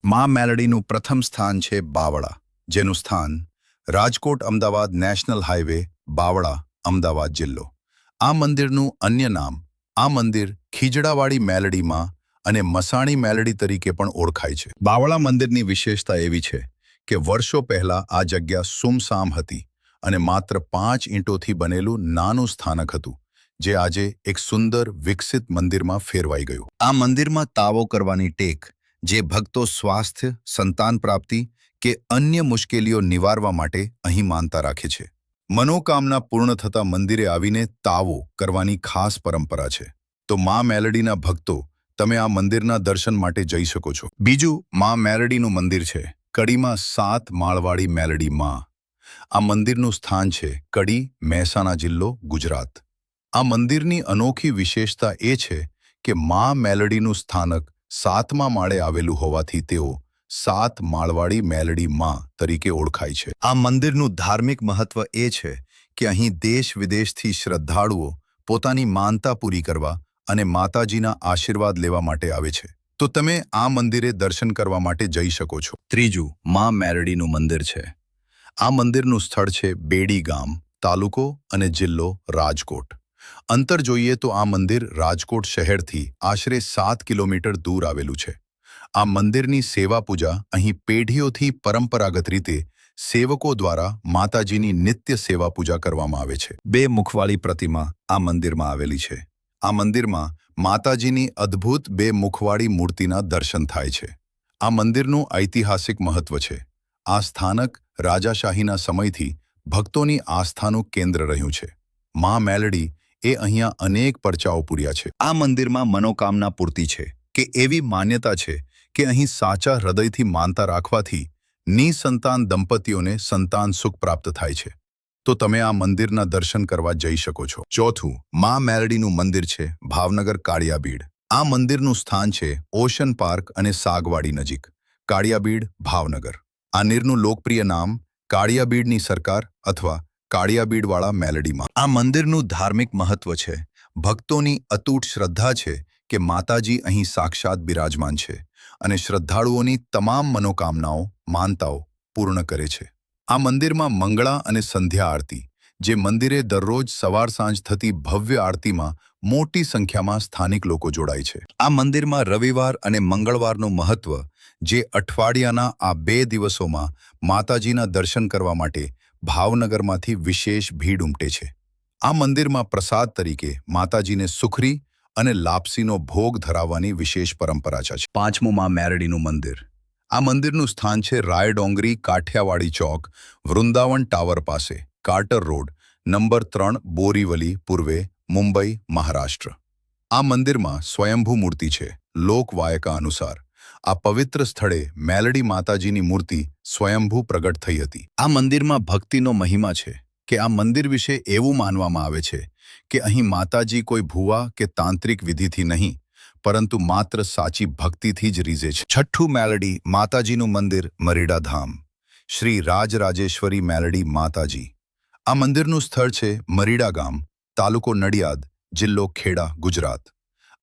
માં મેલડીનું પ્રથમ સ્થાન છે બાવળા, જેનું સ્થાન રાજકોટ-અમદાવાદ નેશનલ હાઈવે, બાવળા, અમદાવાદ જિલ્લો. આ મંદિરનું અન્ય નામ આ મંદિર ખીજડાવાળી મેલડી માં અને મસાણી મેલડી તરીકે પણ ઓળખાય છે. બાવળા મંદિરની વિશેષતા એવી છે કે વર્ષો પહેલા આ જગ્યા સુમસામ હતી અને માત્ર 5 ઈંટોથી બનેલું નાનું સ્થાનક હતું, જે આજે એક સુંદર વિકસિત મંદિરમાં ફેરવાઈ ગયું. આ મંદિરમાં તાવો કરવાની ટેક, જે ભક્તો સ્વાસ્થ્ય, સંતાન પ્રાપ્તિ કે અન્ય મુશ્કેલીઓ નિવારવા માટે અહીં માનતા રાખે છે. મનોકામના પૂર્ણ થતા મંદિરે આવીને તાવો કરવાની ખાસ પરંપરા છે. તો માં મેલડીના ભક્તો, તમે આ મંદિરના દર્શન માટે જઈ શકો છો. બીજું માં મેલડીનું મંદિર છે કડીમાં 7 માળવાળી મેલડી માં. આ મંદિરનું સ્થાન છે કડી, મહેસાણા જિલ્લો, ગુજરાત. આ મંદિરની અનોખી વિશેષતા એ છે કે માં મેલડીનું સ્થાનક 7મા માળે આવેલું હોવાથી તેઓ 7 માળવાળી મેલડી માં તરીકે ઓળખાય છે. આ મંદિરનું ધાર્મિક મહત્વ એ છે કે અહીં દેશ-વિદેશથી શ્રદ્ધાળુઓ પોતાની માનતા પૂરી કરવા અને માતાજીના આશીર્વાદ લેવા માટે આવે છે. તો તમે આ મંદિરે દર્શન કરવા માટે જઈ શકો છો. ત્રીજું માં મેલડીનું મંદિર છે. આ મંદિરનું સ્થળ છે બેડી ગામ, તાલુકો અને જિલ્લો રાજકોટ. અંતર જોઈએ તો આ મંદિર રાજકોટ શહેરથી આશરે 7 કિલોમીટર દૂર આવેલું છે. આ મંદિરની સેવા પૂજા અહીં પેઢીઓથી પરંપરાગત રીતે સેવકો દ્વારા માતાજીની નિત્ય સેવા પૂજા કરવામાં આવે છે. 2 મુખવાળી પ્રતિમા આ મંદિરમાં આવેલી છે. આ મંદિરમાં માતાજીની અદ્ભુત 2 મુખવાળી મૂર્તિના દર્શન થાય છે. આ મંદિરનું ઐતિહાસિક મહત્વ છે. આ સ્થાનક રાજાશાહીના સમયથી ભક્તોની આસ્થાનું કેન્દ્ર રહ્યું છે. માં મેલડી એ અહીંયા અનેક પરચાઓ પૂર્યા છે. આ મંદિરમાં મનોકામના પૂર્તિ છે કે એવી માન્યતા છે કે અહીં સાચા હૃદયથી માનતા રાખવાથી નિસંતાન દંપતીઓને સંતાન સુખ પ્રાપ્ત થાય છે. તો તમે આ મંદિરના દર્શન કરવા જઈ શકો છો. ચોથું માં મેલડીનું મંદિર છે ભાવનગર કાળિયાબીડ. આ મંદિરનું સ્થાન છે ઓશન પાર્ક અને સાગવાડી નજીક, કાળિયાબીડ, ભાવનગર. આ નીરનું લોકપ્રિય નામ કાળિયાબીડની સરકાર અથવા કાળિયાબીડવાળા મેલડી માં. આ મંદિરનું ધાર્મિક મહત્વ છે. ભક્તોની અતૂટ શ્રદ્ધા છે કે માતાજી અહીં સાક્ષાત બિરાજમાન છે અને શ્રદ્ધાળુઓની તમામ મનોકામનાઓ, માનતાઓ પૂર્ણ કરે છે. આ મંદિરમાં મંગળા અને સંધ્યા આરતી, જે મંદિરે દરરોજ સવાર સાંજ થતી ભવ્ય આરતીમાં મોટી સંખ્યામાં સ્થાનિક લોકો જોડાય છે. આ મંદિરમાં રવિવાર અને મંગળવારનું મહત્વ, જે અઠવાડિયાના આ 2 દિવસોમાં માતાજીના દર્શન કરવા માટે ભાવનગરમાંથી વિશેષ ભીડ ઉમટે છે. આ મંદિરમાં પ્રસાદ તરીકે માતાજીને સુખરી અને લાપસીનો ભોગ ધરાવવાની વિશેષ પરંપરા છે. 5મું માં મેલડીનું મંદિર. આ મંદિરનું સ્થાન છે રાયડોંગરી, કાઠિયાવાડી ચોક, વૃંદાવન ટાવર પાસે, કાર્ટર રોડ, નંબર 3, બોરીવલી, પૂર્વે, મુંબઈ, મહારાષ્ટ્ર. આ મંદિરમાં સ્વયંભૂ મૂર્તિ છે. લોકવાયકા અનુસાર આ પવિત્ર સ્થળે મેલડી માતાજીની મૂર્તિ સ્વયંભૂ પ્રગટ થઈ હતી. આ મંદિરમાં ભક્તિનો મહિમા છે કે આ મંદિર વિશે એવું માનવામાં આવે છે કે અહીં માતાજી કોઈ ભૂવા કે તાંત્રિક વિધિથી નહીં, પરંતુ માત્ર સાચી ભક્તિથી જ રીઝે છે. 6ઠું મેલડી માતાજીનું મંદિર મરીડા ધામ, શ્રી રાજરાજેશ્વરી મેલડી માતાજી. આ મંદિરનું સ્થળ છે મરીડા ગામ, તાલુકો નડિયાદ, જિલ્લો ખેડા, ગુજરાત.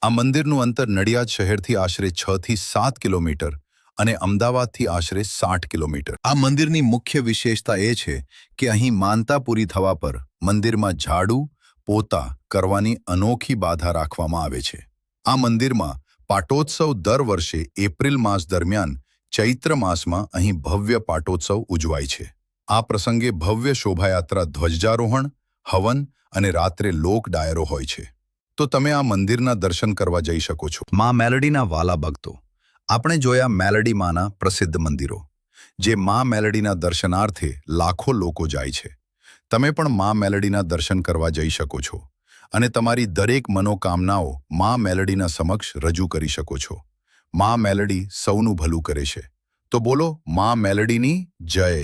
આ મંદિરનું અંતર નડિયાદ શહેરથી આશરે 6 થી 7 કિલોમીટર અને અમદાવાદથી આશરે 60 કિલોમીટર. આ મંદિરની મુખ્ય વિશેષતા એ છે કે અહીં માનતા પૂરી થવા પર મંદિરમાં ઝાડુ, પોતા કરવાની અનોખી બાધા રાખવામાં આવે છે. આ મંદિરમાં પાટોત્સવ દર વર્ષે એપ્રિલ માસ દરમિયાન ચૈત્ર માસમાં અહીં ભવ્ય પાટોત્સવ ઉજવાય છે. આ પ્રસંગે ભવ્ય શોભાયાત્રા, ધ્વજારોહણ, હવન અને રાત્રે લોક ડાયરો હોય છે. તો તમે આ મંદિરના દર્શન કરવા જઈ શકો છો. માં મેલડીના વાલા ભક્તો, આપણે જોયા મેલડી માના પ્રસિદ્ધ મંદિરો, જે માં મેલડીના દર્શનાર્થે લાખો લોકો જાય છે. તમે પણ માં મેલડીના દર્શન કરવા જઈ શકો છો અને તમારી દરેક મનોકામનાઓ માં મેલડીના સમક્ષ રજૂ કરી શકો છો. માં મેલડી સૌનું ભલું કરે છે. તો બોલો માં મેલડીની જય.